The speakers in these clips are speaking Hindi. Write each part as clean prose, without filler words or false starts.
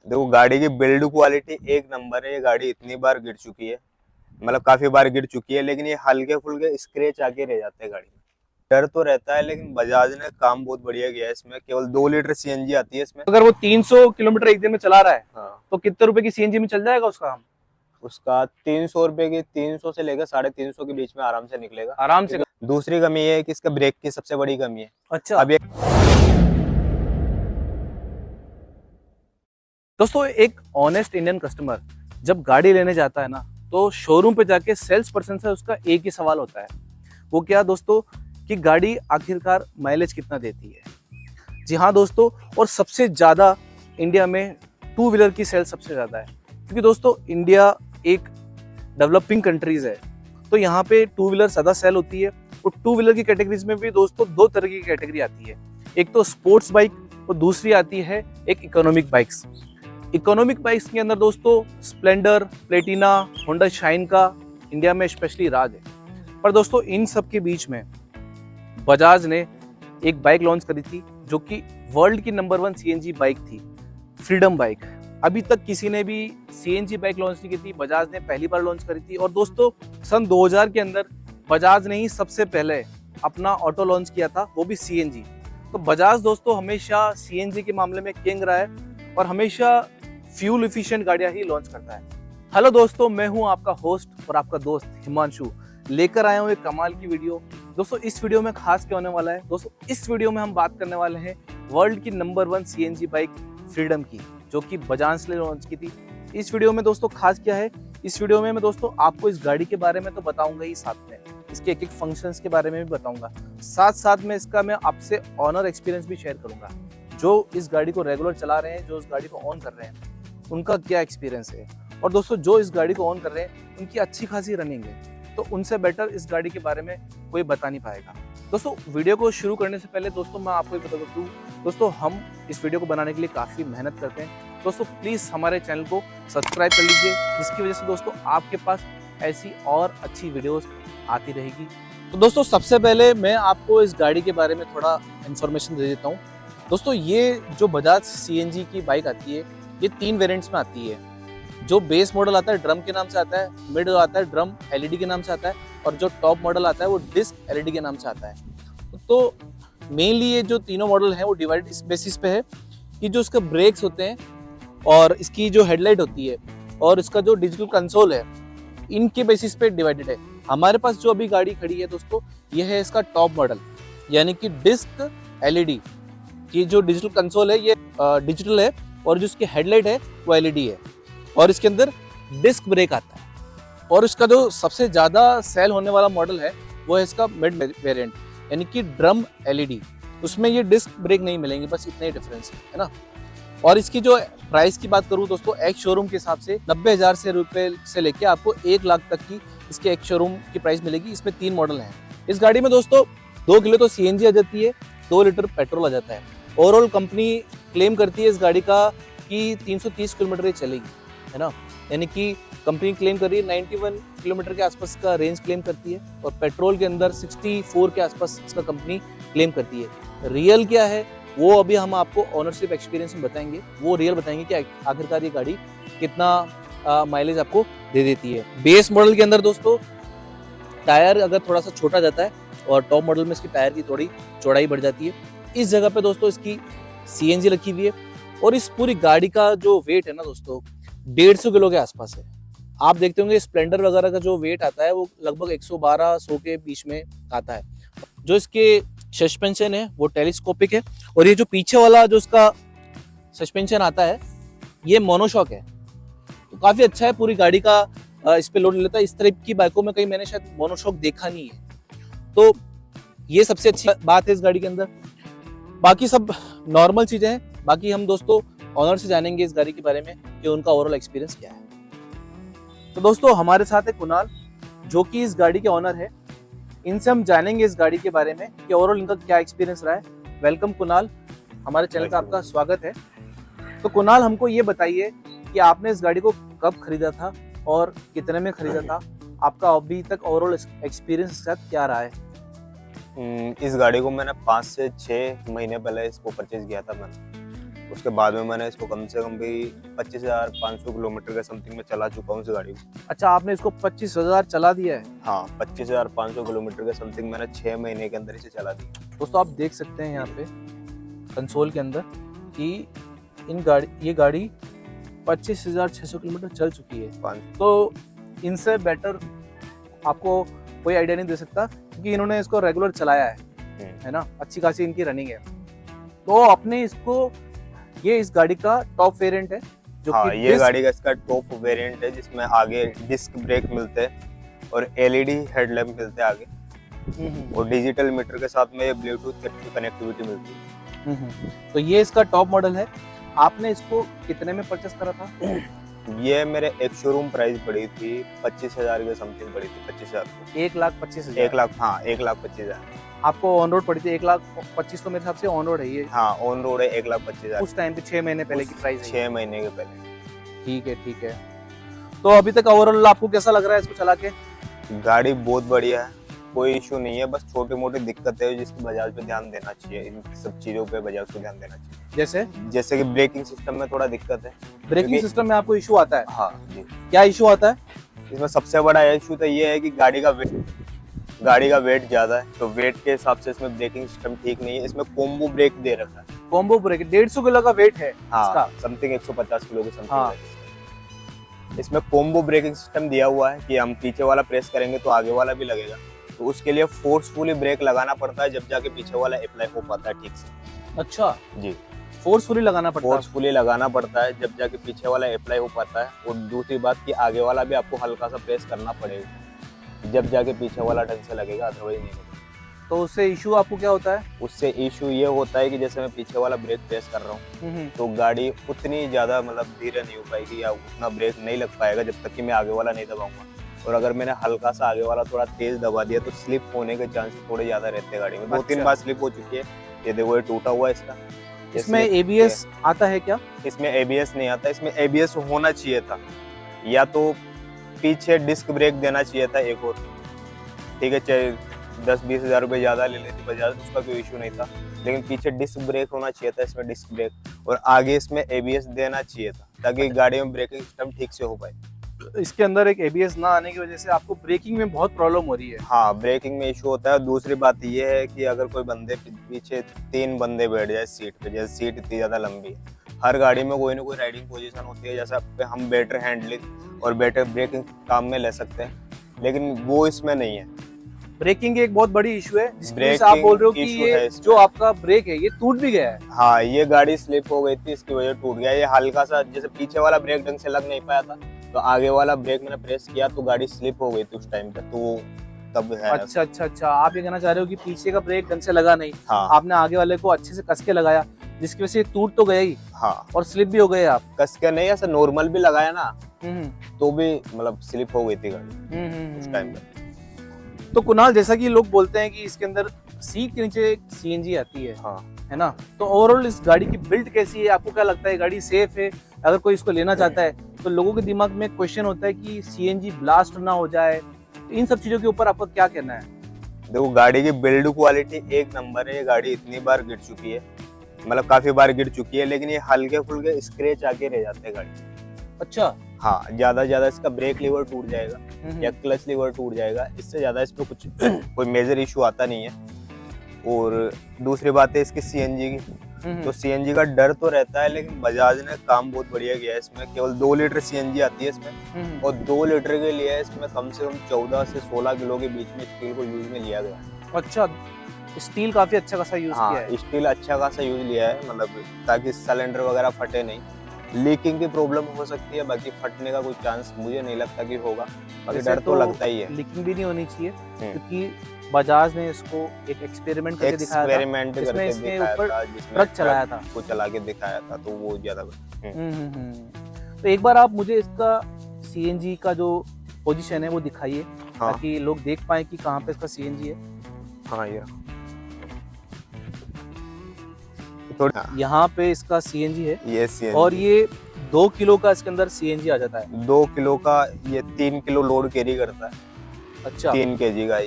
देखो गाड़ी की बिल्ड क्वालिटी एक नंबर है। ये गाड़ी इतनी बार गिर चुकी है, मतलब काफी बार गिर चुकी है, लेकिन ये हल्के फुल्के स्क्रैच आके रह जाते हैं गाड़ी में। डर तो रहता है, लेकिन बजाज ने काम बहुत बढ़िया किया है इसमें। केवल 2 लीटर सीएनजी आती है इसमें। अगर वो 300 किलोमीटर एक दिन में चला रहा है हाँ, तो कितने रुपए की सीएनजी में चल जाएगा उसका काम? उसका 300 रुपए की, 300 से लेकर 350 के बीच में आराम से निकलेगा। आराम से। क्योंकि दूसरी कमी ये है कि इसका ब्रेक की सबसे बड़ी कमी है। अच्छा अब ये दोस्तों, एक ऑनेस्ट इंडियन कस्टमर जब गाड़ी लेने जाता है ना, तो शोरूम पे जाके सेल्स पर्सन से उसका एक ही सवाल होता है। वो क्या दोस्तों, कि गाड़ी आखिरकार माइलेज कितना देती है। जी हाँ दोस्तों, और सबसे ज्यादा इंडिया में टू व्हीलर की सेल सबसे ज्यादा है, क्योंकि दोस्तों इंडिया एक डेवलपिंग कंट्रीज है, तो यहाँ पे टू व्हीलर ज्यादा सेल होती है। और टू व्हीलर की कैटेगरीज में भी दोस्तों दो तरह की कैटेगरी आती है। एक तो स्पोर्ट्स बाइक और दूसरी आती है एक इकोनॉमिक बाइक्स। इकोनॉमिक बाइक्स के अंदर दोस्तों स्प्लेंडर, प्लेटिना, होंडा शाइन का इंडिया में स्पेशली राज है। पर दोस्तों इन सब के बीच में बजाज ने एक बाइक लॉन्च करी थी जो कि वर्ल्ड की नंबर 1 सीएनजी बाइक थी, फ्रीडम बाइक। अभी तक किसी ने भी सीएनजी बाइक लॉन्च नहीं की थी, बजाज ने पहली बार लॉन्च करी थी। और दोस्तों सन 2000 के अंदर बजाज ने ही सबसे पहले अपना ऑटो लॉन्च किया था, वो भी सीएनजी। तो बजाज दोस्तों हमेशा सीएनजी के मामले में किंग रहा है और हमेशा फ्यूल एफिशिएंट गाड़ियां ही लॉन्च करता है। हेलो दोस्तों, मैं हूं आपका होस्ट और आपका दोस्त हिमांशु, लेकर आया हूं एक कमाल की वीडियो। दोस्तों इस वीडियो में खास क्या होने वाला है, दोस्तों इस वीडियो में हम बात करने वाले हैं वर्ल्ड की नंबर 1 सीएनजी बाइक फ्रीडम की, जो कि बजाज ने लॉन्च की थी। इस वीडियो में दोस्तों खास क्या है, इस वीडियो में मैं दोस्तों आपको इस गाड़ी के बारे में तो बताऊंगा ही, साथ में इसके एक एक फंक्शंस के बारे में भी बताऊंगा। साथ साथ में इसका मैं आपसे ऑनर एक्सपीरियंस भी शेयर करूंगा। जो इस गाड़ी को रेगुलर चला रहे हैं, जो इस गाड़ी को ऑन कर रहे हैं, उनका क्या एक्सपीरियंस है। और दोस्तों जो इस गाड़ी को ऑन कर रहे हैं उनकी अच्छी खासी रनिंग है, तो उनसे बेटर इस गाड़ी के बारे में कोई बता नहीं पाएगा। दोस्तों वीडियो को शुरू करने से पहले दोस्तों मैं आपको बता दूं, दोस्तों हम इस वीडियो को बनाने के लिए काफ़ी मेहनत करते हैं। दोस्तों प्लीज़ हमारे चैनल को सब्सक्राइब कर लीजिए, जिसकी वजह से दोस्तों आपके पास ऐसी और अच्छी वीडियोस आती रहेगी। तो दोस्तों सबसे पहले मैं आपको इस गाड़ी के बारे में थोड़ा इन्फॉर्मेशन दे देता हूँ। दोस्तों ये जो बजाज सीएनजी की बाइक आती है, ये 3 वेरिएंट्स में आती है। जो बेस मॉडल आता है ड्रम के नाम से आता है, मिड आता है ड्रम एलईडी के नाम से आता है, और जो टॉप मॉडल आता है वो डिस्क एलईडी के नाम से आता है। तो मेनली ये जो तीनों मॉडल हैं वो डिवाइड इस बेसिस पे है कि जो इसके ब्रेक्स होते हैं और इसकी जो हेडलाइट होती है और इसका जो डिजिटल कंसोल है, इनके बेसिस पे डिवाइडेड है। हमारे पास जो अभी गाड़ी खड़ी है दोस्तों, ये है इसका टॉप मॉडल, यानी कि डिस्क एलईडी की जो डिजिटल कंसोल है ये डिजिटल है, और जो इसकी हेडलाइट है वो एलईडी है, और इसके अंदर डिस्क ब्रेक आता है। और इसका जो सबसे ज्यादा सेल होने वाला मॉडल है वो है इसका मिड वेरिएंट, यानी कि ड्रम एलईडी। उसमें ये डिस्क ब्रेक नहीं मिलेंगे, बस इतना ही डिफरेंस है ना। और इसकी जो प्राइस की बात करूं दोस्तों, एक शोरूम के हिसाब से 90,000 से रुपए से लेके आपको 1 लाख तक की इसके एक शोरूम की प्राइस मिलेगी। इसमें 3 मॉडल हैं। इस गाड़ी में दोस्तों 2 किलो तो सीएनजी आ जाती है, 2 लीटर पेट्रोल आ जाता है। ओवरऑल कंपनी क्लेम करती है इस गाड़ी का कि 330 किलोमीटर चलेगी, है ना। यानी कि कंपनी क्लेम कर रही है 91 किलोमीटर के आसपास का रेंज क्लेम करती है, और पेट्रोल के अंदर 64 के आसपास इसका कंपनी क्लेम करती है। रियल क्या है वो अभी हम आपको ऑनरशिप एक्सपीरियंस में बताएंगे, वो रियल बताएंगे कि आखिरकार ये गाड़ी कितना माइलेज आपको दे देती है। बेस मॉडल के अंदर दोस्तों टायर अगर थोड़ा सा छोटा जाता है, और टॉप मॉडल में इसकी टायर की थोड़ी चौड़ाई बढ़ जाती है। इस जगह पे दोस्तों इसकी सीएनजी रखी हुई है, और इस पूरी गाड़ी का जो वेट है ना दोस्तों 150 किलो के आसपास है। आप देखते होंगे स्प्लेंडर वगैरह का जो वेट आता है वो लगभग 112-100 के बीच में आता है। जो इसके सस्पेंशन है वो टेलीस्कोपिक है, और ये जो पीछे वाला जो इसका सस्पेंशन आता है ये मोनोशॉक है, तो काफी अच्छा है। पूरी गाड़ी का इस पे लोड लेता है। इस तरह की बाइकों में कहीं मैंने शायद मोनोशॉक देखा नहीं है, तो ये सबसे अच्छी बात है इस गाड़ी के अंदर। बाकी सब नॉर्मल चीजें हैं। बाकी हम दोस्तों ऑनर से जानेंगे इस गाड़ी के बारे में कि उनका ओवरऑल एक्सपीरियंस क्या है। तो दोस्तों हमारे साथ है कुणाल, जो कि इस गाड़ी के ऑनर है। इनसे हम जानेंगे इस गाड़ी के बारे में कि ओवरऑल इनका क्या एक्सपीरियंस रहा है। वेलकम कुणाल, हमारे चैनल का आपका स्वागत है। तो कुणाल हमको ये बताइए कि आपने इस गाड़ी को कब खरीदा था और कितने में खरीदा था, आपका अभी तक ओवरऑल एक्सपीरियंस के साथ क्या रहा है। इस गाड़ी को मैंने 5 से 6 महीने पहले इसको परचेज किया था मैंने। उसके बाद में मैंने इसको कम से कम भी 25,500 किलोमीटर के समथिंग में चला चुका हूँ इस गाड़ी को। अच्छा, आपने इसको 25,000 चला दिया है। हाँ, 25,500 किलोमीटर के समथिंग मैंने 6 महीने के अंदर इसे चला दिया। दोस्तों आप देख सकते हैं यहाँ पे कंसोल के अंदर कि ये गाड़ी 25,600 किलोमीटर चल चुकी है। तो इनसे बेटर आपको कोई आइडिया नहीं दे सकता, क्योंकि इन्होंने इसको रेगुलर चलाया है ना, अच्छी खासी इनकी रनिंग है। तो आपने इसको, ये इस गाड़ी का टॉप वेरिएंट है जो हाँ, कि ये गाड़ी का इसका टॉप वेरिएंट है, जिसमें आगे डिस्क ब्रेक मिलते हैं और एलईडी हेडलैम्प मिलते हैं आगे, और डिजिटल मीटर के साथ में ये ब्लूटूथ की कनेक्टिविटी मिलती है। तो ये इसका टॉप मॉडल है। आपने इसको कितने में परचेस करा था? ये मेरे एक शोरूम प्राइस पड़ी थी 25,000 के समथिंग पड़ी थी, 25,000 को। 1,25,000। 1 लाख, हाँ 1,25,000। आपको ऑन रोड पड़ी थी 1,25,000, तो मेरे हिसाब से ऑन रोड है ये। हाँ, ऑन रोड है 1,25,000। उस टाइम पे 6 महीने पहले की प्राइस है। 6 महीने के पहले। ठीक है। तो अभी तक ओवरऑल आपको कैसा लग रहा है इसको चला के? गाड़ी बहुत बढ़िया है, कोई इशू नहीं है, बस छोटी मोटी दिक्कत है जिसको बजाज पे ध्यान देना चाहिए। इन सब चीजों पे बजाज को ध्यान देना चाहिए। जैसे कि ब्रेकिंग सिस्टम में थोड़ा दिक्कत है। ब्रेकिंग सिस्टम में आपको इशू आता है? हाँ जी। क्या इशू आता है इसमें? सबसे बड़ा इशू तो ये है कि गाड़ी का वेट ज्यादा है, तो वेट के हिसाब से इसमें ब्रेकिंग सिस्टम ठीक नहीं है। इसमें कॉम्बो ब्रेक दे रखा है। कॉम्बो ब्रेक 150 किलो का वेट है हाँ, समथिंग 150 किलो के समथिंग हाँ। है। इसमें कॉम्बो ब्रेकिंग सिस्टम दिया हुआ है कि हम पीछे वाला प्रेस करेंगे तो आगे वाला भी लगेगा, तो उसके लिए फोर्सफुली ब्रेक लगाना पड़ता है, जब जाके पीछे वाला अप्लाई हो पाता है ठीक से। अच्छा जी, फोर्सफुली लगाना पड़ता है। फोर्सफुली लगाना पड़ता है, जब जाके पीछे वाला अप्लाई हो पाता है। और दूसरी बात कि आगे वाला भी आपको हल्का सा प्रेस करना पड़ेगा, जब जाके पीछे वाला ढंग से लगेगा, अदरवाइज नहीं लगेगा। तो उससे इशू आपको क्या होता है? उससे इशू ये होता है कि जैसे मैं पीछे वाला ब्रेक प्रेस कर रहा हूँ तो गाड़ी उतनी ज्यादा मतलब धीरे नहीं हो पाएगी, या उतना ब्रेक नहीं लग पाएगा जब तक कि मैं आगे वाला नहीं दबाऊंगा। और अगर मैंने हल्का सा आगे वाला थोड़ा तेज दबा दिया तो स्लिप होने के चांसेस थोड़े ज्यादा रहते हैं गाड़ी में। 2-3 बार स्लिप हो चुकी है। ये देखो, ये टूटा हुआ है इसका। इसमें एबीएस आता है क्या? इसमें एबीएस नहीं आता। इसमें एबीएस होना चाहिए था, या तो पीछे डिस्क ब्रेक देना चाहिए था एक और, ठीक है, चाहे 10-20 हज़ार रुपये ज्यादा ले लेती बजाज, उसका कोई इशू नहीं था। लेकिन पीछे डिस्क ब्रेक होना चाहिए था, इसमें डिस्क ब्रेक, और आगे इसमें एबीएस देना चाहिए था, ताकि गाड़ी में ब्रेकिंग सिस्टम ठीक से हो पाए। इसके अंदर एक एबीएस ना आने की वजह से आपको ब्रेकिंग में बहुत प्रॉब्लम हो रही है। हाँ, ब्रेकिंग में इशू होता है। दूसरी बात ये है कि अगर कोई बंदे पीछे 3 बंदे बैठ जाए सीट पे, जैसे सीट इतनी ज्यादा लंबी है, हर गाड़ी में कोई ना कोई राइडिंग पोजीशन होती है, जैसा हम बेटर हैंडलिंग और बेटर ब्रेकिंग काम में ले सकते हैं, लेकिन वो इसमें नहीं है। ब्रेकिंग एक बहुत बड़ी इशू है, जिसकी वजह से आप बोल रहे हो कि ये जो आपका ब्रेक है ये टूट भी गया है। हाँ, ये गाड़ी स्लिप हो गई थी, इसकी वजह से टूट गया। ये हल्का सा, जैसे पीछे वाला ब्रेक ढंग से लग नहीं पाया था, तो आगे वाला ब्रेक मैंने प्रेस किया तो गाड़ी स्लिप हो गई थी उस टाइम पे, तो तब है। अच्छा, आप ये कहना चाह रहे हो कि पीछे का ब्रेक ढंग से लगा नहीं। हाँ, आपने आगे वाले को अच्छे से कस के लगाया, जिसकी वजह से टूट तो गया ही। हाँ, और स्लिप भी हो गए आप। कस के नहीं, ऐसा नॉर्मल भी लगाया ना तो भी मतलब स्लिप हो गई थी गाड़ी उस टाइम पे। तो कुणाल, जैसा कि लोग बोलते हैं कि इसके अंदर सीट के नीचे एक सीएनजी आती है, हाँ, है ना, तो ओवरऑल इस गाड़ी की बिल्ड कैसी है? आपको क्या लगता है गाड़ी सेफ है? अगर कोई इसको लेना चाहता है तो लोगों के दिमाग में क्वेश्चन होता है कि सीएनजी ब्लास्ट ना हो जाए, इन सब चीजों के ऊपर आपका क्या कहना है? देखो, गाड़ी की बिल्ड क्वालिटी एक नंबर है। ये गाड़ी इतनी बार गिर चुकी है, मतलब काफी बार गिर चुकी है, लेकिन ये हल्के फुल्के स्क्रैच आके रह जाते हैं गाड़ी। अच्छा। हाँ, ज्यादा इसका ब्रेक लीवर टूट जाएगा या क्लच लीवर टूट जाएगा, इससे ज्यादा इस पे कुछ कोई मेजर इशू आता नहीं है। और दूसरी बात है इसकी सीएनजी की, तो सीएनजी का डर तो रहता है, लेकिन बजाज ने काम बहुत बढ़िया किया है। इसमें केवल 2 लीटर सीएनजी आती है इसमें, और 2 लीटर के लिए इसमें कम से कम 14 से 16 किलो के बीच में स्टील को यूज में लिया गया है। अच्छा, स्टील काफी अच्छा खासा यूज किया है। स्टील अच्छा खासा यूज लिया है, मतलब ताकि सिलेंडर वगैरह फटे नहीं। लीकिंग की प्रॉब्लम हो सकती है, बाकी फटने का कोई चांस मुझे नहीं लगता कि होगा, बाकी डर तो लगता ही है। लीकिंग भी नहीं होनी चाहिए, क्योंकि बजाज ने इसको एक एक्सपेरिमेंट करके दिखाया था, जिसमें इसके ऊपर ट्रक चलाया था, वो चला के दिखाया था, तो वो ज्यादा। तो एक बार आप मुझे इसका सीएनजी का जो पोजीशन है वो दिखाइए, ताकि लोग देख पाए कि कहाँ पे इसका सीएनजी है। हाँ, ये यहाँ पे इसका सीएनजी है, ये सीएनजी, और ये 2 किलो का इसके अंदर सीएनजी आ जाता है। 2 किलो का, ये 3 किलो लोड कैरी करता है। अच्छा, 3 kg का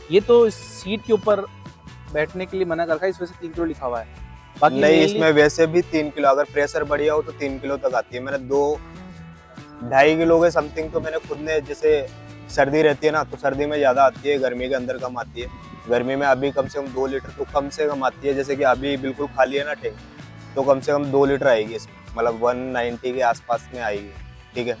ये तो इस सीट के ऊपर बैठने के लिए मना कर रखा है, इस वजह से 3 किलो लिखा हुआ है। बाकी नहीं, mainly- इसमें वैसे भी 3 किलो, अगर प्रेशर बढ़िया हो तो 3 किलो तक आती है। मैंने 2-2.5 किलो के समथिंग तो मैंने खुद ने, जैसे सर्दी रहती है ना तो सर्दी में ज्यादा आती है, गर्मी के अंदर कम आती है। गर्मी में अभी कम से कम 2 लीटर तो कम से कम आती है। जैसे कि अभी बिल्कुल खाली है ना टैंक, तो कम से कम 2 लीटर आएगी इसमें, मतलब 190 के आसपास में आएगी। ठीक है,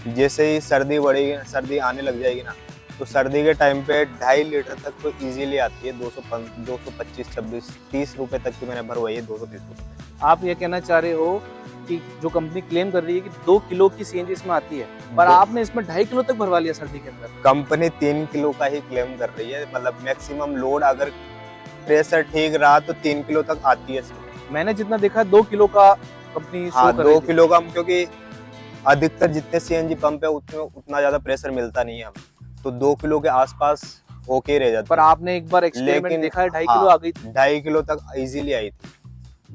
जैसे ही सर्दी बढ़ेगी, सर्दी आने लग जाएगी ना, तो सर्दी के टाइम पे 2.5 लीटर तक तो इजीली आती है। 225, 26, 30 रुपए तक की मैंने भरवाई है, 230 रुपए। आप ये कहना चाह रहे हो कि जो कंपनी क्लेम कर रही है कि 2 किलो की सीएनजी इसमें आती है, पर आपने इसमें 2.5 किलो तक भरवा लिया सर्दी के अंदर। कंपनी 3 किलो का ही क्लेम कर रही है, मतलब मैक्सिमम लोड अगर प्रेशर ठीक रहा तो 3 किलो तक आती है इसमें। मैंने जितना देखा 2 किलो का कंपनी शो हाँ, कर रही 2 थी। किलो का, क्योंकि अधिकतर जितने सीएनजी पंप है उसमें उतना ज्यादा प्रेशर मिलता नहीं है हमें, तो 2 किलो के आसपास होके रह जाता पर है। आपने एक बार एक्सपेरिमेंट लेकिन देखा है 2.5 हाँ, किलो आ गई थी। 2.5 किलो तक इजीली आई थी।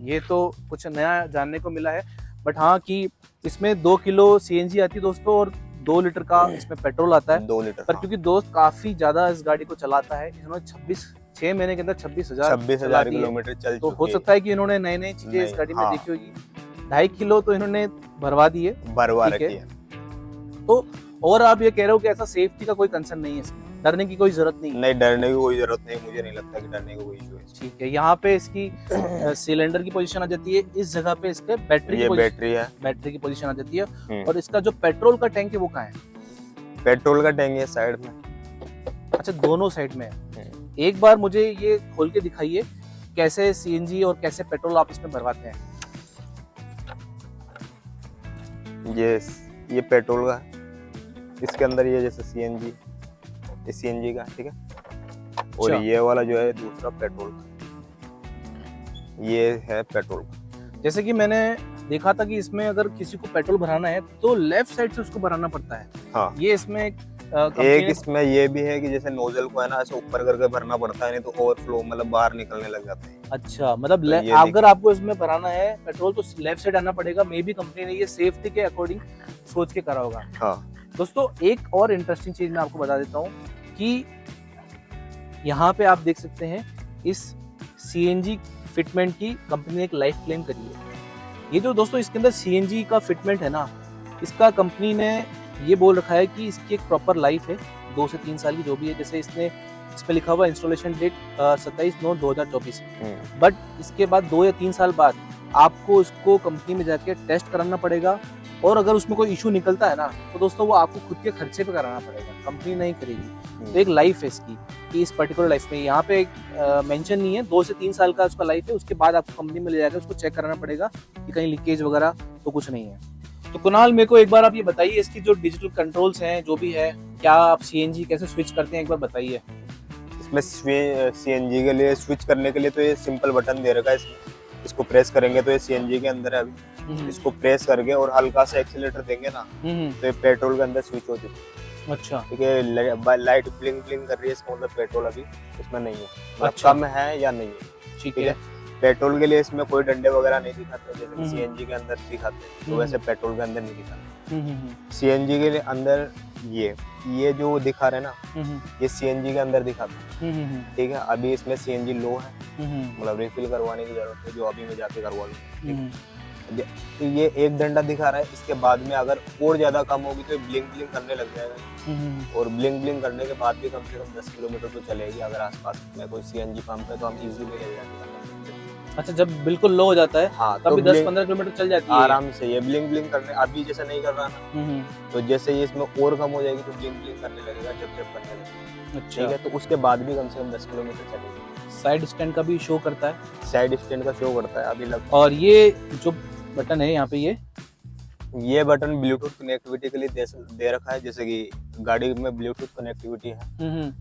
ये तो कुछ नया जानने को मिला है। बट हाँ कि इसमें 2 किलो सीएनजी आती है दोस्तों, और 2 लीटर का इसमें पेट्रोल आता है। 2 लीटर, पर हाँ। क्योंकि दोस्त काफी ज्यादा इस गाड़ी को चलाता है, इन्होंने 6 महीने के अंदर 26,000 26,000 किलोमीटर चल तो हो चुकी है। सकता है कि इन्होंने नई नई चीजें इस नहीं, गाड़ी में हाँ। देखी होगी। 2.5 किलो तो इन्होंने भरवा दी है। भरवा ठीक है। रखी है। तो और आप ये कह रहे हो कि ऐसा सेफ्टी का कोई कंसर्न नहीं है इसमें, डरने की कोई जरूरत नहीं है। नहीं, डरने की कोई जरूरत नहीं, मुझे नहीं लगता कि डरने का कोई इशू है। ठीक है, यहाँ पे इसकी सिलेंडर की पोजीशन आ जाती है, इस जगह पे इसके बैटरी ये की बैटरी है, बैटरी की पोजीशन आ जाती है। हम्म। और इसका जो पेट्रोल का टैंक है वो कहाँ है? पेट्रोल का टैंक है साइड में। अच्छा, दोनों साइड में है। एक बार मुझे ये खोल के दिखाइए कैसे सीएनजी और कैसे पेट्रोल आप इसमें भरवाते हैं। ये पेट्रोल का है, इसके अंदर ये जैसे सीएनजी, ये सीएनजी का, ठीक है। और अच्छा। ये वाला जो है दूसरा पेट्रोल का, ये है पेट्रोल का। जैसे कि मैंने देखा था कि इसमें अगर किसी को पेट्रोल भराना है तो लेफ्ट साइड से उसको भराना पड़ता है। हाँ, ये इसमें एक इसमें ये भी है कि जैसे नोजल को है ना ऐसे ऊपर करके भरना पड़ता है, नहीं तो ओवरफ्लो मतलब बाहर निकलने लग जाते हैं। अच्छा, मतलब तो ये अगर आपको इसमें भराना है पेट्रोल तो लेफ्ट साइड आना पड़ेगा। मे बी कंपनी ने ये सेफ्टी के अकॉर्डिंग सोच के करा होगा। हाँ, दोस्तों एक और इंटरेस्टिंग चीज मैं आपको बता देता हूँ कि यहाँ पे आप देख सकते हैं इस सीएनजी फिटमेंट की कंपनी ने एक लाइफ क्लेम करी है। ये जो दोस्तों इसके अंदर सीएनजी का फिटमेंट है ना, इसका कंपनी ने ये बोल रखा है कि इसकी एक प्रॉपर लाइफ है 2 से 3 साल की, जो भी है। जैसे इसमें लिखा हुआ इंस्टॉलेशन डेट 27/9/2024, बट इसके बाद 2 या 3 साल बाद आपको इसको कंपनी में जाके टेस्ट कराना पड़ेगा। और अगर उसमें कोई इशू निकलता है ना तो दोस्तों वो आपको खुद के खर्चे पे कराना पड़ेगा, कंपनी नहीं करेगी। तो एक लाइफ है इसकी कि इस पर्टिकुलर लाइफ में यहाँ पे मेंशन नहीं है, 2 से 3 साल का उसका लाइफ है। उसके बाद आपको कंपनी में ले जाकर उसको चेक कराना पड़ेगा कि कहीं लीकेज वगैरह तो कुछ नहीं है। तो कुणाल, मेरे को एक बार आप ये बताइए इसकी जो डिजिटल कंट्रोल्स हैं जो भी है, क्या आप सीएनजी कैसे स्विच करते हैं, एक बार बताइए। इसमें सीएनजी के लिए स्विच करने के लिए तो ये सिंपल बटन दे रखा है इसमें, इसको प्रेस करेंगे तो ये सीएनजी के अंदर है अभी। इसको प्रेस करके और हल्का सा एक्सीलेटर देंगे ना तो ये पेट्रोल के अंदर स्विच हो चुकी है। अच्छा, ठीक है, लाइट ब्लिंक ब्लिंक कर रही है, इसका मतलब पेट्रोल अभी इसमें नहीं है, मतलब अच्छा। कम है या नहीं है। ठीक ठीक है। है, पेट्रोल के लिए इसमें कोई डंडे वगैरह नहीं दिखाते जैसे हम्म। सीएनजी के अंदर दिखाते हैं, तो हम्म। वैसे पेट्रोल के अंदर नहीं दिखाते। सीएनजी के लिए अंदर ये जो दिखा रहे हैं ना, ये सीएनजी के अंदर दिखाते हैं। ठीक है, अभी इसमें सीएनजी लो है, मतलब रिफिल करवाने की जरूरत है, जो अभी मैं जाके करवा लूँ। तो ये एक डंडा दिखा रहा है, इसके बाद में अगर और ज्यादा कम होगी तो ब्लिंक ब्लिंक करने लग जाएगा। और ब्लिंक ब्लिंक करने के बाद भी कम से कम 10 किलोमीटर तो चलेगी। अगर आसपास में कोई सीएनजी पंप है तो हम इजीली ले जाएंगे। अच्छा, जब बिल्कुल लो हो जाता है हाँ, तभी तो 10-15 किलोमीटर चल जाती है आराम से ये ब्लिंक ब्लिंक करने, अभी जैसे नहीं कर रहा ना, तो जैसे ये इसमें और कम हो जाएगी तो ब्लिंक ब्लिंक करने लगेगा, जब करने लगेगा। अच्छा, ठीक है, तो उसके बाद भी कम से कम 10 किलोमीटर चलेगी। साइड स्टैंड का भी शो करता है, साइड स्टैंड का शो करता है अभी लग। और ये जो बटन है यहाँ पे ये बटन ब्लूटूथ कनेक्टिविटी के लिए दे रखा है। जैसे कि गाड़ी में ब्लूटूथ कनेक्टिविटी है,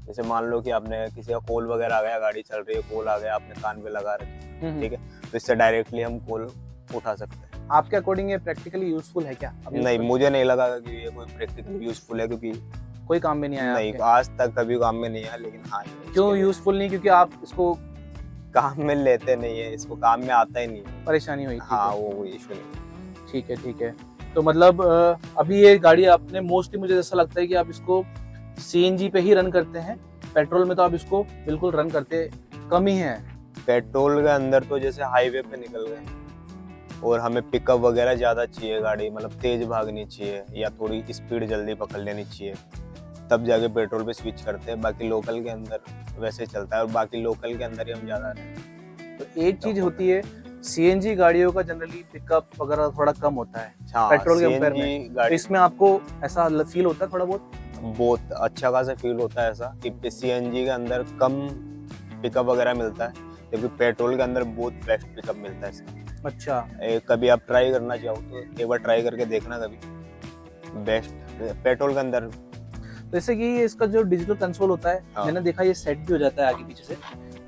जैसे मान लो कि आपने किसी का कॉल वगैरह आ गया, गाड़ी चल रही है, कॉल आ गया, आपने कान पे लगा रखी, ठीक है, तो इससे डायरेक्टली हम कॉल उठा सकते हैं। आपके अकॉर्डिंग ये प्रैक्टिकली यूजफुल है क्या? नहीं, मुझे नहीं लगा कि ये कोई प्रैक्टिकली यूजफुल है, क्योंकि कोई काम में नहीं आया नहीं, आपके? आज तक कभी काम में नहीं आया। लेकिन हाँ, क्यों यूजफुल नहीं? क्योंकि आप इसको काम में लेते नहीं है, इसको काम में आता ही नहीं है। परेशानी हुई थी? हाँ, वो इशू नहीं। ठीक है, ठीक है। तो मतलब अभी ये गाड़ी आपने मोस्टली, मुझे ऐसा लगता है कि आप इसको सीएनजी पे ही रन करते हैं, पेट्रोल में तो आप इसको बिल्कुल रन करते कम ही हैं। पेट्रोल के अंदर तो जैसे हाईवे पे निकल गए और हमें पिकअप वगैरह ज़्यादा चाहिए, गाड़ी मतलब तेज भागनी चाहिए या थोड़ी स्पीड जल्दी पकड़ लेनी चाहिए, तब जाके पेट्रोल पे स्विच करते हैं। बाकी लोकल के अंदर वैसे चलता है और बाकी लोकल के अंदर ही हम ज़्यादा रहते हैं। तो एक चीज होती है, सीएनजी गाड़ियों का जनरली पिकअप वगैरह थोड़ा कम होता है हाँ, पेट्रोल के कंपेयर में, CNG तो गाड़ी इसमें आपको ऐसा फील होता है थोड़ा बहुत? बहुत अच्छा खासा फील होता है ऐसा कि सीएनजी के अंदर कम पिकअप वगैरह मिलता है, जबकि पेट्रोल के अंदर बहुत बेस्ट पिकअप मिलता है इसका। अच्छा, कभी आप ट्राई करना चाहो तो एक बार ट्राई करके देखना कभी, बेस्ट पेट्रोल के अंदर। जैसे कि इसका जो डिजिटल कंसोल होता है, हाँ। मैंने देखा ये सेट भी हो जाता है आगे पीछे से,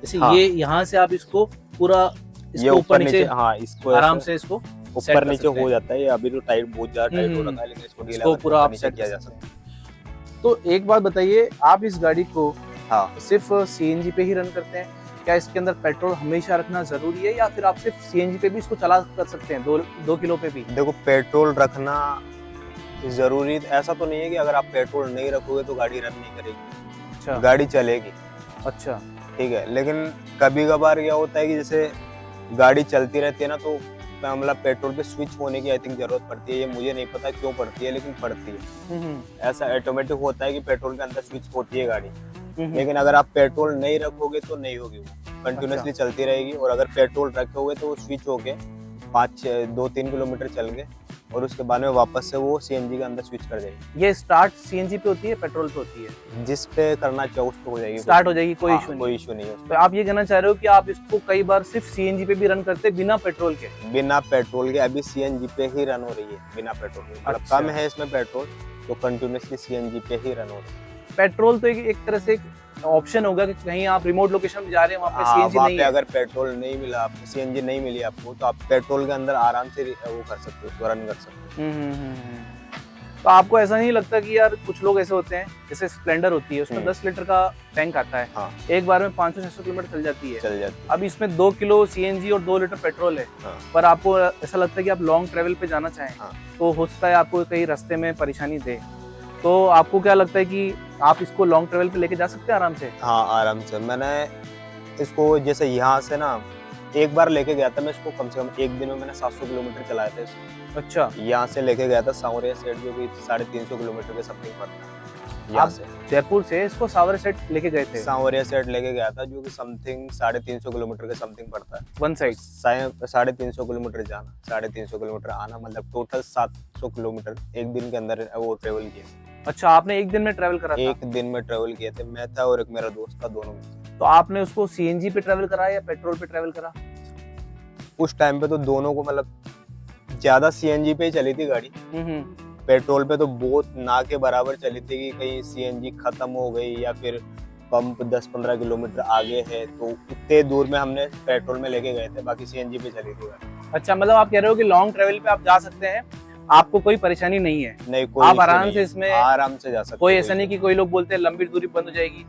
जैसे हाँ। ये यहाँ से आप इसको पूरा ये इसको ऊपर नीचे, हाँ इसको आराम ऐसे से इसको set ऊपर कर नीचे सकते हो हैं। जाता है। ये अभी तो टाइट, बहुत ज्यादा टाइट हो हम्म, रखा है, लेकिन इसको ढीला इसको करके पूरा ऊपर आप नीचे सेट किया कर जा सकते सकता हैं। तो एक बात बताइए, आप इस गाड़ी को हाँ। सिर्फ सीएनजी पे ही रन करते हैं? क्या इसके अंदर पेट्रोल हमेशा रखना जरूरी है, या फिर आप सिर्फ सीएनजी पे भी इसको चला कर सकते हैं, 2 किलो पे भी? देखो, पेट्रोल रखना जरूरी ऐसा तो नहीं है कि अगर आप पेट्रोल नहीं रखोगे तो गाड़ी रन नहीं करेगी। अच्छा गाड़ी चलेगी, अच्छा, ठीक है, लेकिन कभी कभार क्या होता है कि जैसे गाड़ी चलती रहती है ना, तो मतलब पेट्रोल पे स्विच होने की आई थिंक जरूरत पड़ती है। ये मुझे नहीं पता क्यों पड़ती है, लेकिन पड़ती है। ऐसा ऑटोमेटिक होता है कि पेट्रोल के अंदर स्विच होती है गाड़ी, लेकिन अगर आप पेट्रोल नहीं रखोगे तो नहीं होगी, वो कंटिन्यूसली चलती रहेगी। और अगर पेट्रोल रखोगे तो वो स्विच होके 2-3 किलोमीटर चल गए और उसके बाद में वापस से वो सीएनजी के अंदर स्विच कर जाएगी। ये स्टार्ट सीएनजी पे होती है, पेट्रोल पे होती है? जिस पे करना चाहो उस पे हो जाएगी, स्टार्ट हो जाएगी, कोई हाँ, इशू नहीं। कोई इशू नहीं है। तो आप ये कहना चाह रहे हो कि आप इसको कई बार सिर्फ सीएनजी पे भी रन करते हैं बिना पेट्रोल के? बिना पेट्रोल के अभी सीएनजी पे ही रन हो रही है, बिना पेट्रोल के। मतलब अच्छा। कम है इसमें पेट्रोल, तो कंटिन्यूसली सीएनजी पे ही रन हो रही है। पेट्रोल तो एक तरह से ऑप्शन होगा कि कहीं आप रिमोट लोकेशन पे जा रहे हैं, वहाँ पे हाँ, सीएनजी वहाँ नहीं पे है। अगर पेट्रोल नहीं मिला, आपको सीएनजी नहीं मिली आपको, तो आप पेट्रोल के अंदर आराम से वो कर सकते हो, उसको रन कर सकते हो। तो आपको ऐसा नहीं लगता कि यार कुछ लोग ऐसे होते हैं, जैसे स्प्लेंडर होती है, उसमें 10 लीटर का टैंक आता है, हाँ, एक बार में 500-600 किलोमीटर चल जाती है। चल जाती है। अब इसमें 2 किलो सीएनजी और 2 लीटर पेट्रोल है, हाँ। पर आपको ऐसा लगता है कि आप लॉन्ग ट्रेवल पे जाना चाहें, हाँ। तो हो सकता है आपको कहीं रास्ते में परेशानी दे, तो आपको क्या लगता है कि आप इसको लॉन्ग ट्रेवल पे लेके जा सकते हैं आराम से? हाँ, आराम से। मैंने इसको जैसे यहाँ से ना एक बार लेके गया था मैं इसको, कम से कम एक दिन में मैंने 700 किलोमीटर चलाया था इसको। अच्छा, यहाँ से लेके गया था सांवरिया सेट, जो कि 350 किलोमीटर के समथिंग पड़ता है यहाँ आप से। जयपुर से इसको सावर सेट लेके गए थे? सांवरिया सेट लेके गया था, जो कि समथिंग 350 किलोमीटर के समथिंग पड़ता है। वन साइड 350 किलोमीटर जाना, 350 किलोमीटर आना, मतलब टोटल 700 किलोमीटर एक दिन के अंदर वो ट्रेवल किया। अच्छा, आपने एक दिन में ट्रेवल करा था? एक दिन में ट्रेवल किए थे, मैं था और एक मेरा दोस्त था, दोनों में। तो आपने उसको सीएनजी पे ट्रेवल करा या पेट्रोल पे ट्रेवल करा? उस टाइम पे तो दोनों को, मतलब ज्यादा सीएनजी पे ही चली थी गाड़ी। पेट्रोल पे तो बहुत ना के बराबर चली थी कि कहीं सीएनजी खत्म हो गई या फिर पंप 10-15 किलोमीटर आगे है, तो उतने दूर में हमने पेट्रोल में लेके गए थे, बाकी सीएनजी पे चली थी गाड़ी। अच्छा, मतलब आप कह रहे हो कि लॉन्ग ट्रेवल पे आप जा सकते हैं, आपको कोई परेशानी नहीं है? नहीं, कोई आप issue आराम नहीं से है। इसमें आराम से जा सकते कोई हो, ऐसा नहीं कि कोई लोग बोलते हैं लंबी दूरी बंद हो जाएगी,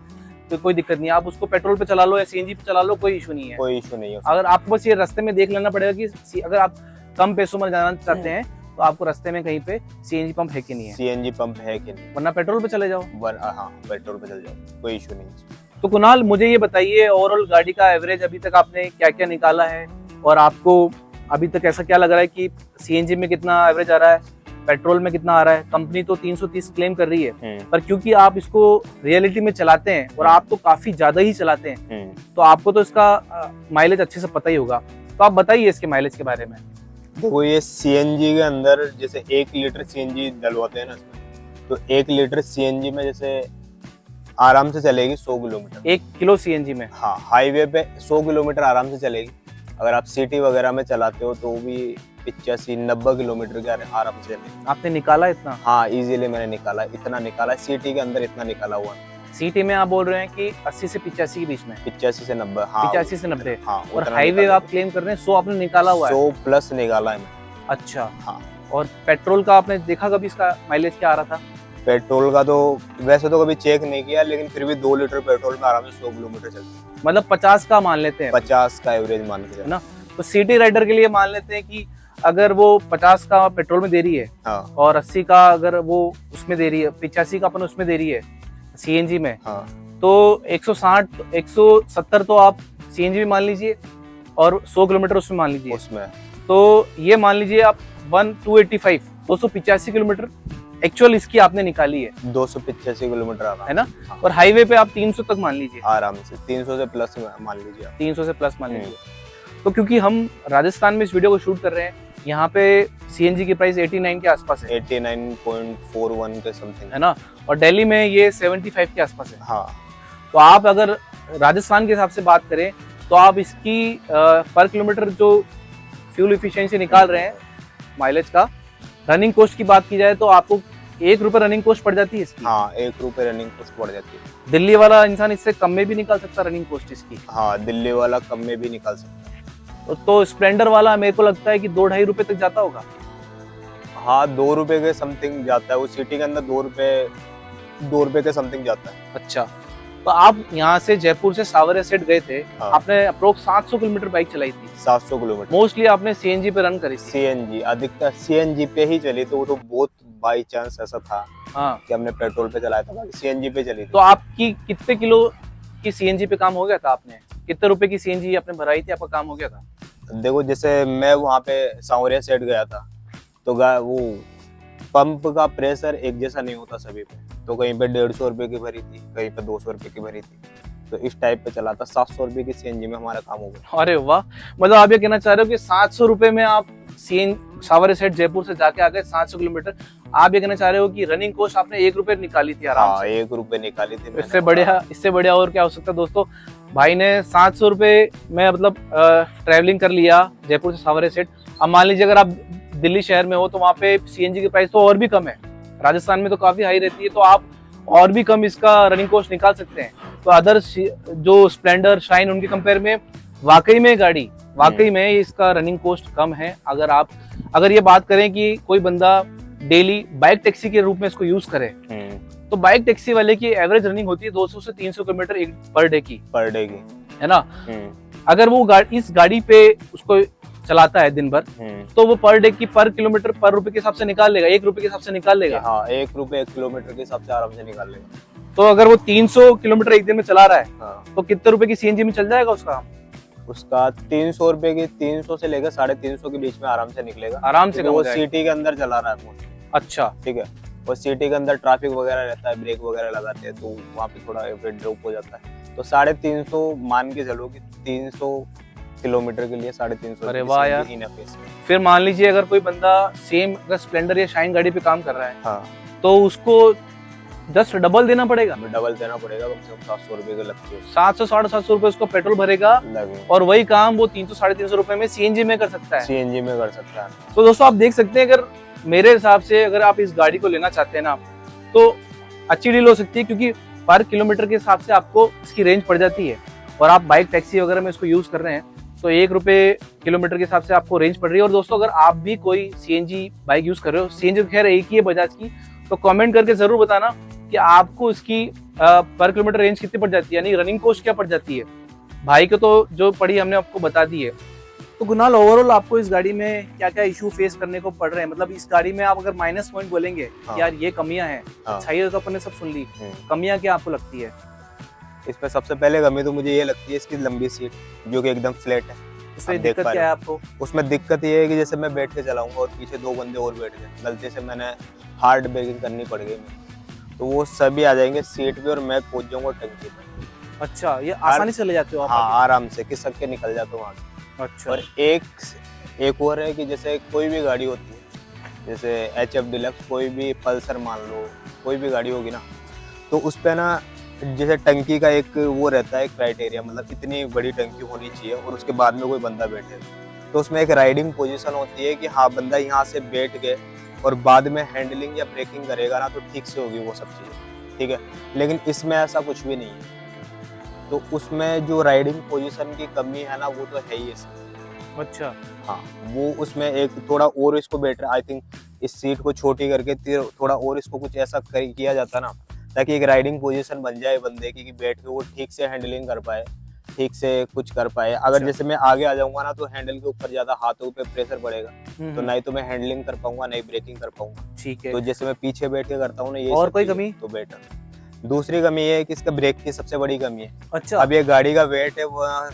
तो कोई दिक्कत नहीं है, आप उसको पेट्रोल पे चला लो या सीएनजी पे चला लो, कोई इशू नहीं है। कोई इशू नहीं है। अगर आपको बस ये रास्ते में देख लेना पड़ेगा कि अगर आप कम पैसों में जाना चाहते हैं तो आपको रास्ते में कहीं पे सीएनजी पंप है कि नहीं है, सीएनजी पंप है कि नहीं, वरना पेट्रोल पे चले जाओ। हाँ, पेट्रोल पे चल जाओ, कोई इशू नहीं है। तो कुणाल, मुझे ये बताइए, ओवरऑल गाड़ी का एवरेज अभी तक आपने क्या क्या निकाला है, और आपको अभी तक ऐसा क्या लग रहा है कि सीएनजी में कितना एवरेज आ रहा है, पेट्रोल में कितना आ रहा है? कंपनी तो 330 क्लेम कर रही है, पर क्योंकि आप इसको रियलिटी में चलाते हैं और आप तो काफी ज्यादा ही चलाते हैं, तो आपको तो इसका माइलेज अच्छे से पता ही होगा, तो आप बताइए इसके माइलेज के बारे में। देखो, ये सीएनजी के अंदर जैसे 1 लीटर सीएनजी डलवाते हैं ना इसमें, तो 1 लीटर सीएनजी में जैसे आराम से चलेगी 100 किलोमीटर। 1 किलो सीएनजी में? हाँ, हाईवे पे 100 किलोमीटर आराम से चलेगी। अगर आप सिटी वगैरह में चलाते हो तो भी 85-90 किलोमीटर के आराम से चलेगी। आपने निकाला इतना? हाँ, इजीली मैंने निकाला, इतना निकाला, सिटी के अंदर इतना निकाला हुआ। सिटी में आप बोल रहे हैं कि 80 से 85 के बीच में? 85 से 90। हाँ, 85 से 90। हाँ, और उतना हाईवे निकाला। आप क्लेम कर रहे हैं 100 आपने निकाला हुआ है? 100 प्लस निकाला है मैंने। अच्छा, हाँ। और पेट्रोल का आपने देखा कभी इसका माइलेज क्या आ रहा था? पेट्रोल का तो वैसे तो कभी चेक नहीं किया, लेकिन फिर भी 2 लीटर पेट्रोल में आराम से 100 किलोमीटर चलती है। मतलब 50 का मान लेते हैं, 50 का एवरेज मान के ना? तो सिटी राइडर के लिए मान लेते हैं कि अगर वो 50 का पेट्रोल में दे रही है, हाँ, और 80 का अगर वो उसमें दे रही है, 85 का अपन उसमें दे रही है सीएनजी में, हाँ, तो 160 170 तो आप सीएनजी भी मान लीजिए और 100 किलोमीटर उसमें मान लीजिए, उसमें तो ये मान लीजिए आप 285 किलोमीटर एक्चुअल इसकी आपने निकाली है 285 किलोमीटर आ रहा है ना, और हाईवे पे आप 300 तक मान लीजिए, आराम से 300 से प्लस मान लीजिए आप। 300 से प्लस मान लीजिए। तो क्योंकि हम राजस्थान में इस वीडियो को शूट कर रहे हैं, यहाँ पे सीएनजी की प्राइस 89 के आसपास है, 89.41 के समथिंग है ना, और दिल्ली में ये 75 के आसपास है। हाँ। तो आप अगर राजस्थान के हिसाब से बात करें तो आप इसकी पर किलोमीटर जो फ्यूल इफिशियंसी निकाल रहे हैं माइलेज का, रनिंग कॉस्ट की बात की जाए तो आपको 1 रुपए रनिंग कॉस्ट पड़ जाती है इसकी। हाँ, 1 रुपए रनिंग कॉस्ट पड़ जाती है। दिल्ली वाला इंसान इससे कम में भी निकाल सकता रनिंग कॉस्ट इसकी। हाँ, दिल्ली वाला कम में भी निकाल सकता है। तो स्प्लेंडर वाला मेरे को लगता है कि 2-2.5 रुपए तक जाता होगा। हाँ, 2 रुपए के समथिंग जाता है वो, सिटी के अंदर 2 रुपए के समथिंग जाता है। अच्छा, तो आप यहाँ से जयपुर से सावरिया सेट गए थे, हाँ। आपने अप्रोक्स 700 किलोमीटर बाइक चलाई थी, 700 किलोमीटर। मोस्टली आपने सीएनजी पे रन करी थी। सीएनजी अधिकतर सीएनजी पे ही चली, तो वो तो बहुत बाई चांस ऐसा था हाँ, कि हमने पेट्रोल पे चलाया था, बाकी सीएनजी पे चली थी। तो आपकी कितने किलो की सीएनजी पे काम हो गया था? आपने कितने रुपए की सीएनजी आपने भराई थी, आपका काम हो गया था? देखो, जैसे मैं वहाँ पे सांवरिया सेट गया था, तो वो पंप का प्रेशर एक जैसा नहीं होता सभी पे, तो कहीं पे 150 रुपए की भरी थी, कहीं पे 200 रुपए की भरी थी, तो इस टाइप पे चला था। 700 रुपए की सीएनजी में हमारा काम हो गया। अरे वाह, मतलब आप ये कहना चाह रहे हो कि 700 रुपए में आप सावरिया सेट जयपुर से जाके आ गए 700 किलोमीटर। आप ये कहना चाह रहे हो कि रनिंग कॉस्ट आपने 1 रुपए निकाली थी आराम हाँ, से। 1 रुपए निकाली थी मैंने। इससे बढ़िया और क्या हो सकता है दोस्तों। भाई ने 700 रुपए में मतलब ट्रैवलिंग कर लिया जयपुर से सावरिया सेट। अब मान लीजिए अगर आप दिल्ली शहर में हो तो वहाँ पे सीएनजी की प्राइस तो और भी कम है, राजस्थान में तो काफी हाई रहती है, तो आप और भी कम इसका रनिंग कॉस्ट निकाल सकते हैं। तो अदर जो स्प्लेंडर, शाइन, उनके कंपेयर में वाकई में इसका रनिंग कॉस्ट कम है। अगर ये बात करें कि कोई बंदा डेली बाइक टैक्सी के रूप में इसको यूज करे, तो बाइक टैक्सी वाले की एवरेज रनिंग होती है 200 से 300 किलोमीटर पर डे की, है ना। अगर वो इस गाड़ी पे उसको चलाता है दिन भर, तो वो पर डे की पर किलोमीटर पर रुपए के हिसाब से निकाल लेगा, 1 रुपए के हिसाब से निकाल लेगा। हाँ, 1 रुपए 1 किलोमीटर के हिसाब से आराम से निकाल लेगा। तो अगर वो 300 किलोमीटर एक दिन में चला रहा है, हाँ, तो कितने रुपए की सीएनजी में चल जाएगा उसका 300 रुपए की, 300 से लेकर 350 के बीच में आराम से निकलेगा, आराम से। वो सिटी के अंदर चला रहा है मोस्टली। अच्छा, ठीक है, और सिटी के अंदर ट्रैफिक वगैरह रहता है, ब्रेक वगैरह लगाते हैं, तो वहाँ पे थोड़ा एवरेज ड्रॉप हो जाता है। तो 350 मान के चलो कि 300 किलोमीटर के लिए 350। अरे वाह यार। फिर मान लीजिए अगर कोई बंदा सेम अगर स्प्लेंडर या शाइन गाड़ी पे काम कर रहा है, हाँ, तो उसको जस्ट डबल देना पड़ेगा, डबल देना पड़ेगा, कम से कम 700 रुपए का लगती है। 700-750 रुपए उसको पेट्रोल भरेगा, और वही काम वो 300-350 रुपए में सीएनजी में कर सकता है। सीएनजी में कर सकता है। तो दोस्तों आप देख सकते हैं, अगर मेरे हिसाब से अगर आप इस गाड़ी को लेना चाहते हैं ना, तो अच्छी डील हो सकती है, क्योंकि पर किलोमीटर के हिसाब से आपको इसकी रेंज पड़ जाती है, और आप बाइक टैक्सी वगैरह में इसको यूज कर रहे हैं तो 1 रुपए किलोमीटर के हिसाब से आपको रेंज पड़ रही है। और दोस्तों अगर आप भी कोई सीएनजी बाइक यूज कर रहे हो, सीएनजी खैर एक ही है बजाज की, तो कमेंट करके जरूर बताना कि आपको इसकी पर किलोमीटर रेंज कितनी पड़ जाती है, यानी रनिंग कॉस्ट क्या पड़ जाती है। भाई को तो जो पड़ी हमने आपको बता दी है। तो कुणाल, ओवरऑल आपको इस गाड़ी में क्या क्या इशू फेस करने को पड़ रहे हैं? मतलब इस गाड़ी में आप अगर माइनस पॉइंट बोलेंगे, हाँ, यार ये कमियां हैं, हाँ, अच्छाई तो अपन ने सब सुन ली, कमियां क्या आपको लगती है? इसमें सबसे पहले कमी तो मुझे ये लगती है इसकी लंबी सीट, जो कि एकदम फ्लैट है। इसमें दिक्कत क्या है आपको? उसमें दिक्कत ये है कि जैसे मैं बैठ के चलाऊंगा और पीछे 2 बंदे और बैठ गए, गलती से मैंने हार्ड ब्रेकिंग करनी पड़ गई, तो वो सभी आ जाएंगे सीट पे और मैं पहुंच जाऊंगा टंकी पे। अच्छा, ये आसानी से ले जाते हो आप? हाँ, आराम से खिसक के निकल जाता हूँ आगे। अच्छा, और एक और है कि जैसे कोई भी गाड़ी होती है, जैसे HF डिलक्स, कोई भी पल्सर मान लो, कोई भी गाड़ी होगी ना, तो उस पे ना जैसे टंकी का एक वो रहता है क्राइटेरिया, मतलब इतनी बड़ी टंकी होनी चाहिए और उसके बाद में कोई बंदा बैठे, तो उसमें एक राइडिंग पोजीशन होती है कि हाँ बंदा यहाँ से बैठ गए और बाद में हैंडलिंग या ब्रेकिंग करेगा ना तो ठीक से होगी वो सब चीज़ें, ठीक है। लेकिन इसमें ऐसा कुछ भी नहीं है, तो उसमें जो राइडिंग पोजीशन की कमी है ना, वो तो है ही इसमें। अच्छा, हाँ, वो उसमें एक थोड़ा और इसको बेटर, आई थिंक इस सीट को छोटी करके थोड़ा और इसको कुछ ऐसा किया जाता ना, ताकि एक राइडिंग पोजीशन बन जाए बंदे की कि बैठ के वो ठीक से हैंडलिंग कर पाए, ठीक से कुछ कर पाए। अगर जैसे मैं आगे आ जाऊंगा ना, तो हैंडल के ऊपर ज्यादा हाथों पे प्रेशर पड़ेगा, तो नहीं तो मैं हैंडलिंग कर पाऊंगा, नहीं ब्रेकिंग कर पाऊंगा। ठीक है। तो जैसे मैं पीछे बैठ के करता हूँ ना, ये और सब कोई चीजें, कमी? तो बेटर दूसरी कमी ये है कि इसका ब्रेक की सबसे बड़ी कमी है। अच्छा अब ये गाड़ी का वेट है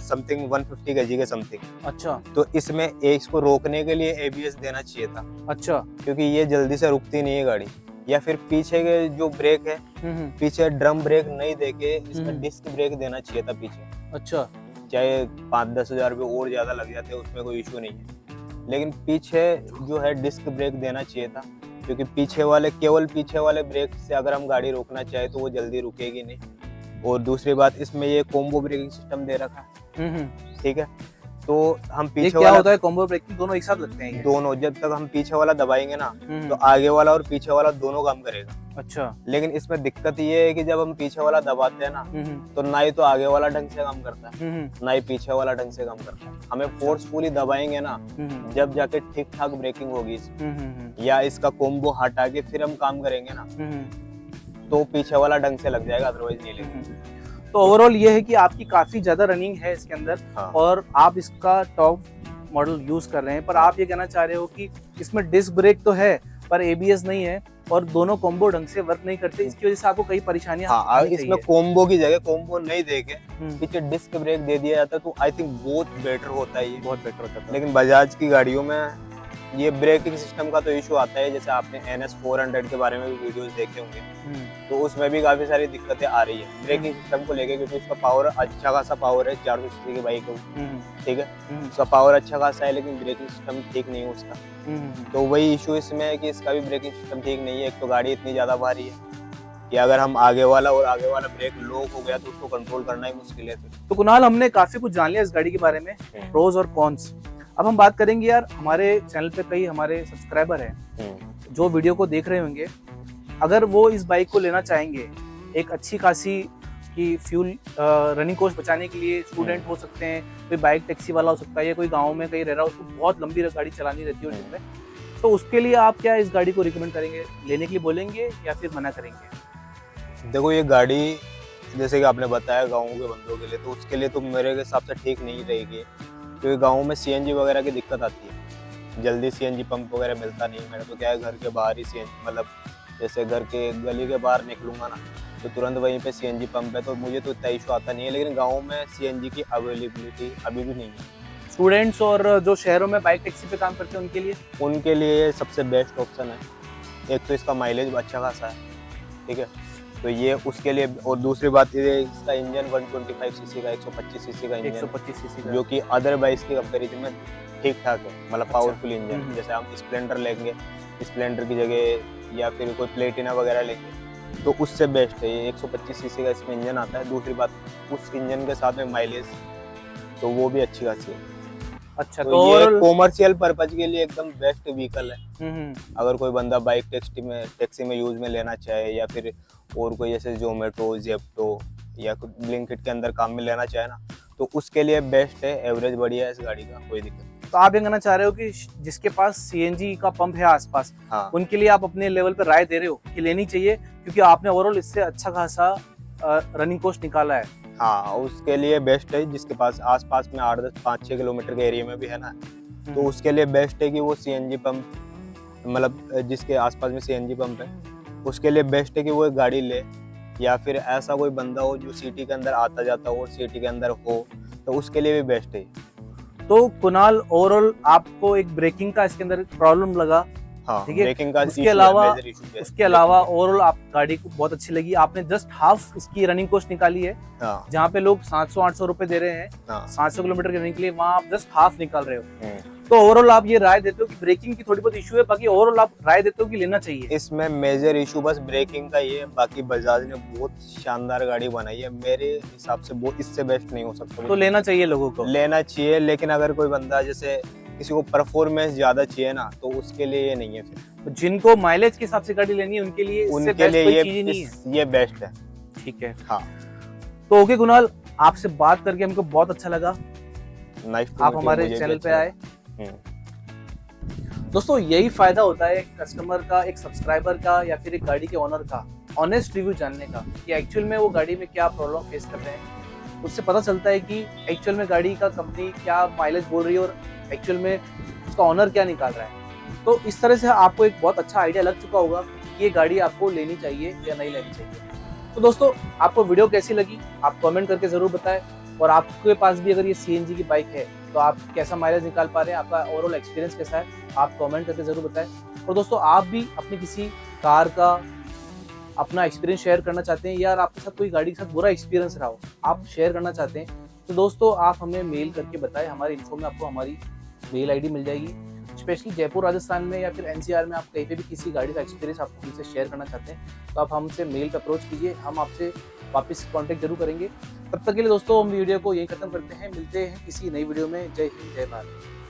समथिंग 150 kg के समथिंग, अच्छा तो इसमें इसको रोकने के लिए एबीएस देना चाहिए था, अच्छा। क्योंकि ये जल्दी से रुकती नहीं है गाड़ी। या फिर पीछे के जो ब्रेक है, हम्म। पीछे ड्रम ब्रेक नहीं देके इसमें हम्म। डिस्क ब्रेक देना चाहिए था पीछे। अच्छा चाहे 5-10 हजार रुपये और ज्यादा लग जाते, उसमें कोई इशू नहीं है, लेकिन पीछे जो है डिस्क ब्रेक देना चाहिए था, क्योंकि केवल पीछे वाले ब्रेक से अगर हम गाड़ी रोकना चाहे तो वो जल्दी रुकेगी नहीं। और दूसरी बात, इसमें ये कॉम्बो ब्रेकिंग सिस्टम दे रखा है, ठीक है। तो हम ये पीछे क्या वाला होता है? कॉम्बो ब्रेकिंग दोनों एक साथ लगते हैं ये? दोनों, जब तक हम पीछे वाला दबाएंगे ना हम्म। तो आगे वाला और पीछे वाला दोनों काम करेगा। अच्छा लेकिन इसमें दिक्कत ये है कि जब हम पीछे वाला दबाते हैं ना, तो ना ही तो आगे वाला ढंग से काम करता है, ना ही पीछे वाला ढंग से काम करता है। हमें फोर्सफुली दबाएंगे ना, जब जाके ठीक ठाक ब्रेकिंग होगी इसमें, या इसका कॉम्बो हटा के फिर हम काम करेंगे ना, तो पीछे वाला ढंग से लग जाएगा, अदरवाइज नहीं लगेगा। तो ओवरऑल ये है कि आपकी काफी ज्यादा रनिंग है इसके अंदर, हाँ। और आप इसका टॉप मॉडल यूज कर रहे हैं, पर आप ये कहना चाह रहे हो कि इसमें डिस्क ब्रेक तो है पर एबीएस नहीं है, और दोनों कॉम्बो ढंग से वर्क नहीं करते, इसकी वजह से आपको कई परेशानियां हाँ, आनी इसमें चाहिए। कॉम्बो की जगह कॉम्बो नहीं देके पीछे डिस्क ब्रेक दे दिया जाता है तो आई थिंक बहुत बेटर होता है ये, बहुत बेटर होता है। लेकिन बजाज की गाड़ियों में ये ब्रेकिंग सिस्टम का तो इशू आता है। जैसे आपने NS 400 के बारे में भी वीडियोस देखे होंगे, तो उसमें भी काफी सारी दिक्कतें आ रही है ब्रेकिंग सिस्टम को लेके, क्योंकि उसका पावर अच्छा खासा पावर है, 400 सीसी की बाइक है, ठीक है, उसका पावर अच्छा खासा है, लेकिन ब्रेकिंग सिस्टम ठीक नहीं है उसका। तो वही इशू इसमें है कि इसका भी ब्रेकिंग सिस्टम ठीक नहीं है। एक तो गाड़ी इतनी ज्यादा भारी है कि अगर हम आगे वाला ब्रेक लॉक हो गया तो उसको कंट्रोल करना ही मुश्किल है फिर। तो कुणाल, हमने काफी कुछ जान लिया इस गाड़ी के बारे में, प्रोज और कॉन्स। अब हम बात करेंगे यार, हमारे चैनल पे कई हमारे सब्सक्राइबर हैं जो वीडियो को देख रहे होंगे, अगर वो इस बाइक को लेना चाहेंगे, एक अच्छी खासी की फ्यूल रनिंग कॉस्ट बचाने के लिए, स्टूडेंट हो सकते हैं, कोई बाइक टैक्सी वाला हो सकता है, या कोई गांव में कहीं रह रहा हो, उसको बहुत लंबी गाड़ी चलानी रहती है उसमें, तो उसके लिए आप क्या इस गाड़ी को रिकमेंड करेंगे? लेने के लिए बोलेंगे या फिर मना करेंगे? देखो, ये गाड़ी जैसे कि आपने बताया गाँव के बंदों के लिए, तो उसके लिए तो मेरे हिसाब से ठीक नहीं रहेगी, क्योंकि गाँव में CNG वगैरह की दिक्कत आती है, जल्दी CNG पंप वगैरह मिलता नहीं है। मेरा तो क्या है, घर के बाहर ही CNG, मतलब जैसे घर के गली के बाहर निकलूंगा ना तो तुरंत वहीं पे CNG पंप है, तो मुझे तो इतना इशू आता नहीं है। लेकिन गाँव में CNG की अवेलेबिलिटी अभी भी नहीं है। स्टूडेंट्स और जो शहरों में बाइक टैक्सी पे काम करते हैं उनके लिए सबसे बेस्ट ऑप्शन है। एक तो इसका माइलेज अच्छा खासा है, ठीक है, तो ये उसके लिए। और दूसरी बात ये, इसका इंजन 125 सीसी का, 125 सीसी का इंजन, 125 सीसी का, जो कि अदर बाइक्स की कंपैरिजन में ठीक ठाक है, मतलब अच्छा। Powerful engine. जैसे हम स्प्लेंडर लेंगे, स्प्लेंडर की जगह या फिर कोई प्लेटिना वगैरह लेंगे तो उससे बेस्ट है ये। 125 सीसी का इसमें इंजन आता है। दूसरी बात, उस इंजन के साथ में माइलेज तो वो भी अच्छी खासी है। अच्छा, तो ये कॉमर्शियल पर्पज के लिए एकदम बेस्ट व्हीकल है। अगर कोई बंदा बाइक टैक्सी में यूज में लेना चाहे, या फिर और कोई जैसे जोमेटो, जेप्टो या ब्लिंकिट के अंदर काम में लेना चाहे ना, तो उसके लिए बेस्ट है। एवरेज बढ़िया है इस गाड़ी का, कोई दिक्कत। तो आप ये कहना चाह रहे हो कि जिसके पास CNG का पंप है आसपास, हाँ, उनके लिए आप अपने लेवल पर राय दे रहे हो कि लेनी चाहिए, क्योंकि आपने ओवरऑल इससे अच्छा खासा रनिंग कॉस्ट निकाला है। हाँ, उसके लिए बेस्ट है। जिसके पास आसपास में 8-10-5-6 किलोमीटर के एरिया में भी है ना, तो उसके लिए बेस्ट है कि वो CNG पंप, मतलब जिसके आसपास में CNG पंप है, उसके लिए बेस्ट है कि वो एक गाड़ी ले। या फिर ऐसा कोई बंदा हो जो सिटी के अंदर आता जाता हो और सिटी के अंदर हो, तो उसके लिए भी बेस्ट है। तो कुणाल, ओवरऑल आपको एक ब्रेकिंग का इसके अंदर प्रॉब्लम लगा, हाँ, ठीक है। ब्रेकिंग का उसके अलावा ओवरऑल आप गाड़ी को बहुत अच्छी लगी। आपने जस्ट हाफ इसकी रनिंग कॉस्ट निकाली है। हाँ, जहाँ पे लोग 700-800 रुपए दे रहे हैं, हाँ, 700 किलोमीटर के रनिंग के लिए, वहाँ आप जस्ट हाफ निकाल रहे हो। तो ओवरऑल आप ये राय देते हो कि ब्रेकिंग की थोड़ी बहुत इशू है, बाकी ओवरऑल आप राय देते हो कि लेना चाहिए? इसमें मेजर इशू बस ब्रेकिंग का ये है। बाकी बजाज ने बहुत शानदार गाड़ी बनाई है, मेरे हिसाब से वो इससे बेस्ट नहीं हो सकता। तो लेना चाहिए, लोगों को लेना चाहिए। लेकिन अगर कोई बंदा जैसे किसी को परफॉर्मेंस ज्यादा चाहिए ना, तो उसके लिए ये नहीं है। फिर तो जिनको माइलेज के हिसाब से गाड़ी लेनी है, उनके लिए इससे बेस्ट कोई चीज ही नहीं है। ये बेस्ट है, ठीक है। हाँ। तो ओके कुणाल, आपसे बात करके हमको बहुत अच्छा लगा। नाइस, आप हमारे चैनल पे आए। दोस्तों, यही फायदा होता है कस्टमर का, एक सब्सक्राइबर का, या फिर एक गाड़ी के ओनर का ऑनेस्ट रिव्यू जानने का, कि एक्चुअल में वो गाड़ी में क्या प्रॉब्लम फेस कर रहे हैं। उससे पता चलता है कि एक्चुअल में गाड़ी का कंपनी क्या माइलेज बोल रही है और एक्चुअल में उसका ओनर क्या निकाल रहा है। तो इस तरह से आपको एक बहुत अच्छा आइडिया लग चुका होगा कि ये गाड़ी आपको लेनी चाहिए या नहीं लेनी चाहिए। तो दोस्तों आपको वीडियो कैसी लगी आप कमेंट करके जरूर बताएं, और आपके पास भी अगर ये सीएनजी की बाइक है तो आप कैसा माइलेज निकाल पा रहे हैं, आपका ओवरऑल एक्सपीरियंस कैसा है, आप कमेंट करके जरूर बताएं। और दोस्तों आप भी अपनी किसी कार का अपना एक्सपीरियंस शेयर करना चाहते हैं, या आपके साथ कोई गाड़ी के साथ बुरा एक्सपीरियंस रहा हो, आप शेयर करना चाहते हैं, तो दोस्तों आप हमें मेल करके बताएं। हमारे इन्फो में आपको हमारी मेल आईडी मिल जाएगी। स्पेशली जयपुर राजस्थान में या फिर एनसीआर में आप कहीं पे भी किसी गाड़ी का एक्सपीरियंस आप हमसे शेयर करना चाहते हैं तो आप हमसे मेल पर अप्रोच कीजिए, हम आपसे वापस कांटेक्ट जरूर करेंगे। तब तक के लिए दोस्तों हम वीडियो को यही खत्म करते हैं, मिलते हैं किसी नई वीडियो में। जय हिंद, जय भारत।